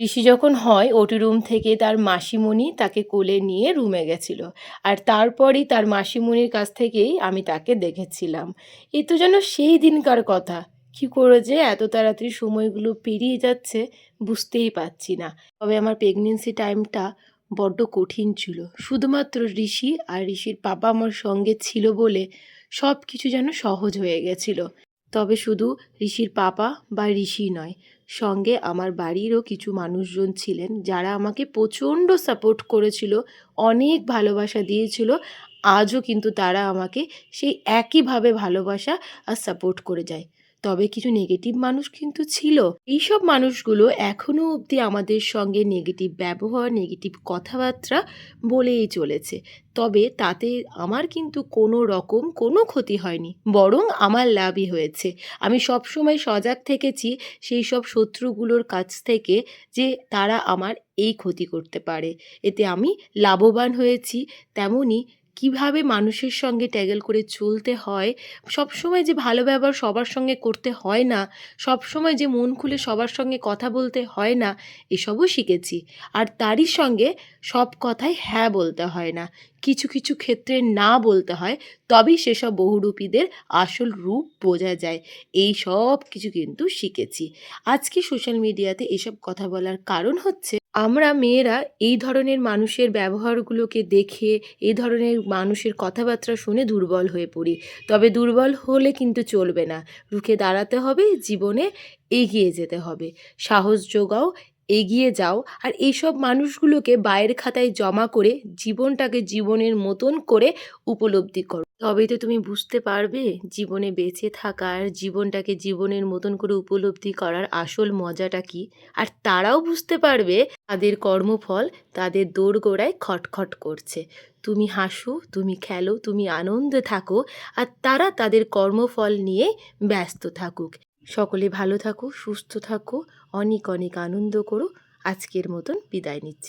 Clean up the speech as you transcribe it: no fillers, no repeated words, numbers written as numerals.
ঋষি যখন হয় ওটি রুম থেকে তার মাসিমণি তাকে কোলে নিয়ে রুমে গেছিল, আর তারপরই তার মাসিমণির কাছ থেকেই আমি তাকে দেখেছিলাম। এ তো যেন সেই দিনকার কথা। কি করে যে এত তাড়াতাড়ি সময়গুলো পেরিয়ে যাচ্ছে বুঝতেই পারছি না। তবে আমার প্রেগনেন্সি টাইমটা বড্ড কঠিন ছিল। শুধুমাত্র ঋষি আর ঋষির বাবা আমার সঙ্গে ছিল বলে সব কিছু যেন সহজ হয়ে গেছিল। তবে শুধু ঋষির পাপা বা ঋষি নয়, সঙ্গে আমার বাড়িরও কিছু মানুষজন ছিলেন যারা আমাকে প্রচণ্ড সাপোর্ট করেছিল, অনেক ভালোবাসা দিয়েছিল। আজও কিন্তু তারা আমাকে সেই একইভাবে ভালোবাসা আর সাপোর্ট করে যায়। তবে কিছু নেগেটিভ মানুষ কিন্তু ছিল। এইসব মানুষগুলো এখনও অবধি আমাদের সঙ্গে নেগেটিভ ব্যবহার, নেগেটিভ কথাবার্তা বলেই চলেছে। তবে তাতে আমার কিন্তু কোনো রকম কোনো ক্ষতি হয়নি, বরং আমার লাভই হয়েছে। আমি সবসময় সজাগ থেকেছি সেই সব শত্রুগুলোর কাছ থেকে, যে তারা আমার এই ক্ষতি করতে পারে। এতে আমি লাভবান হয়েছি। তেমনই কিভাবে মানুষের সঙ্গে ট্যাগল করে চলতে হয়, সবসময় যে ভালো ব্যবহার সবার সঙ্গে করতে হয় না, সবসময় যে মন খুলে সবার সঙ্গে কথা বলতে হয় না, এসবও শিখেছি। আর তারই সঙ্গে সব কথায় হ্যাঁ বলতে হয় না, কিছু কিছু ক্ষেত্রে না বলতে হয়। তবেই সেসব বহুরূপীদের আসল রূপ বোঝা যায়। এই সব কিছু কিন্তু শিখেছি। আজকে সোশ্যাল মিডিয়াতে এসব কথা বলার কারণ হচ্ছে, আমরা মেয়েরা এই ধরনের মানুষের ব্যবহারগুলোকে দেখে, এই ধরনের মানুষের কথাবার্তা শুনে দুর্বল হয়ে পড়ি। তবে দুর্বল হলে কিন্তু চলবে না, রুখে দাঁড়াতে হবে, জীবনে এগিয়ে যেতে হবে। সাহস যোগাও, এগিয়ে যাও। আর এইসব মানুষগুলোকে বাইরের খাতায় জমা করে জীবনটাকে জীবনের মতন করে উপলব্ধি করো। তবেই তো তুমি বুঝতে পারবে জীবনে বেঁচে থাকার, জীবনটাকে জীবনের মতন করে উপলব্ধি করার আসল মজাটা কী। আর তারাও বুঝতে পারবে তাদের কর্মফল তাদের দোরগোড়ায় খটখট করছে। তুমি হাসো, তুমি খেলো, তুমি আনন্দে থাকো, আর তারা তাদের কর্মফল নিয়ে ব্যস্ত থাকুক। সকলে ভালো থাকো, সুস্থ থাকো, অনেক অনেক আনন্দ করো। আজকের মতন বিদায় নিচ্ছি।